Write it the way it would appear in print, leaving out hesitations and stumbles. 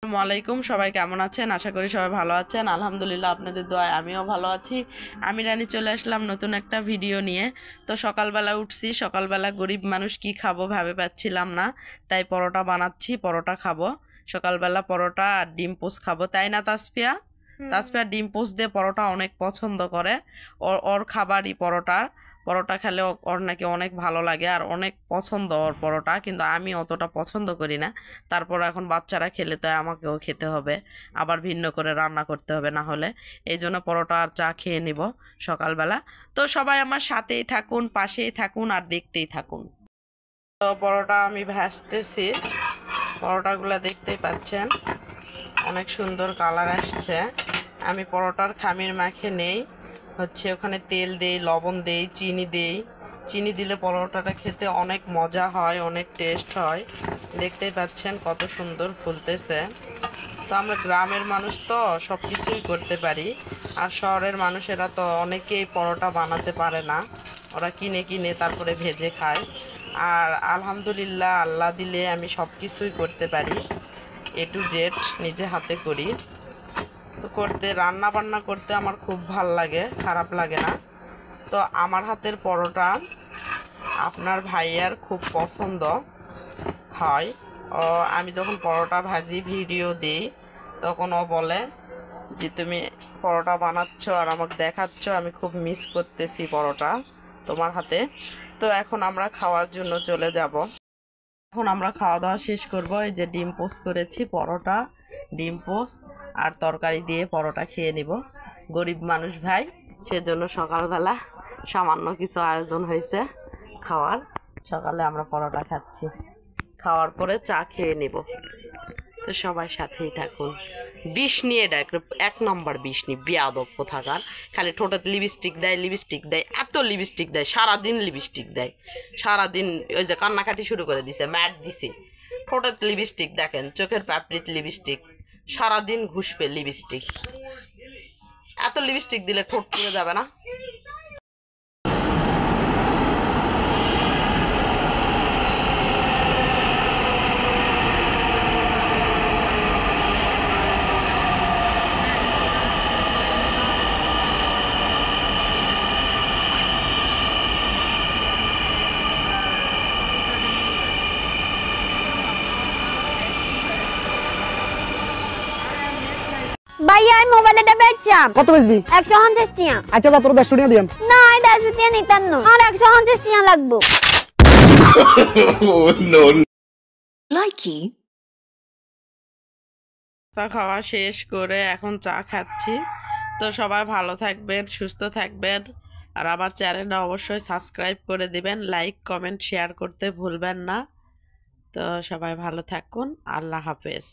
আসসালামু আলাইকুম। সবাই কেমন আছেন? আশা করি সবাই ভালো আছেন। আলহামদুলিল্লাহ, আপনাদের দোয়ায় আমিও ভালো আছি। আমি রানী চলে আসলাম নতুন একটা ভিডিও নিয়ে। তো সকালবেলা উঠছি, সকালবেলা গরিব মানুষ কি খাবো ভেবে পাচ্ছিলাম না, তাই পরোটা বানাচ্ছি, পরোটা খাবো। সকালবেলা পরোটা আর ডিম পোস্ট খাবো, তাই না তাসফিয়া? তাসফিয়া ডিম পোস্ট দিয়ে পরোটা অনেক পছন্দ করে। ওর খাবারই পরোটা। পরোটা খেলে ওর নাকি অনেক ভালো লাগে আর অনেক পছন্দ ওর পরোটা, কিন্তু আমি অতটা পছন্দ করি না। তারপর এখন বাচ্চারা খেলে তো আমাকেও খেতে হবে, আবার ভিন্ন করে রান্না করতে হবে, না হলে এই জন্য পরোটা আর চা খেয়ে নিব সকালবেলা। তো সবাই আমার সাথেই থাকুন, পাশেই থাকুন আর দেখতেই থাকুন। তো পরোটা আমি ভাজতেছি, পরোটাগুলো দেখতেই পাচ্ছেন অনেক সুন্দর কালার আসছে। আমি পরোটার খামির মাখে নেই, ওখানে তেল দেই, লবণ দেই, চিনি দেই। চিনি দিলে পরোটাটা খেতে অনেক মজা হয়, অনেক টেস্ট হয়। দেখতেই পাচ্ছেন কত সুন্দর ফুলতেছে। তো আমরা গ্রামের মানুষ তো সব কিছুই করতে পারি, আর শহরের মানুষেরা তো অনেকেই পরোটা বানাতে পারে না, ওরা কিনে কিনে তারপরে ভেজে খায়। আর আলহামদুলিল্লাহ, আল্লাহ দিলে আমি সব কিছুই করতে পারি, এ টু জেড নিজে হাতে করি। তো রান্না বান্না করতে আমার খুব ভাল লাগে, খারাপ লাগে না। তো আমার হাতের পরোটা আপনার ভাইয়ার খুব পছন্দ হয়। ও আমি যখন পরোটা ভাজি ভিডিও দিই, তখন ও বলে যে তুমি পরোটা বানাচ্ছ আর আমাকে দেখাচ্ছ, আমি খুব মিস করতেছি পরোটা তোমার হাতে। তো এখন আমরা খাওয়ার জন্য চলে যাব। এখন আমরা খাওয়া দাওয়া শেষ করব। এই যে ডিম পোস্ট করেছি, পরোটা, ডিম পোস্ট আর তরকারি দিয়ে পরোটা খেয়ে নিব। গরিব মানুষ ভাই, সেজন্য সকালবেলা সামান্য কিছু আয়োজন হয়েছে খাওয়ার। সকালে আমরা পরোটা খাচ্ছি, খাওয়ার পরে চা খেয়ে নিব। তো সবাই সাথেই থাকুন। বিষ নিয়ে ডাক, এক নম্বর বিষ নি, বেয়াদব কোথাকার। খালি ঠোঁটে লিপস্টিক দেয়, লিপস্টিক দেয়, এত লিপস্টিক দেয়, সারাদিন লিপস্টিক দেয়, সারাদিন। ওই যে কান্নাকাটি শুরু করে দিছে, ম্যাট দিছে। ঠোঁটের লিপস্টিক দেখেন, চোখের পাপড়িত লিপস্টিক, সারাদিন ঘুষবে লিপস্টিক। এত লিপস্টিক দিলে ঠোঁট পুড়ে যাবে না? ভাইয়া এই মোবাইলটা বেচছাম। কত বেচবি? 150 টাকা। আচ্ছা যা, তোর 150 টাকা দিয়াম। না, এটা 150 টাকা নিতাম না, আর 150 টাকা লাগবে। নো লাইকি। চা খাওয়া শেষ করে এখন চা খাচ্ছি। তো সবাই ভালো থাকবেন, সুস্থ থাকবেন, আর আমার চ্যানেলটা অবশ্যই সাবস্ক্রাইব করে দিবেন, লাইক কমেন্ট শেয়ার করতে ভুলবেন না। তো সবাই ভালো থাকুন, আল্লাহ হাফেজ।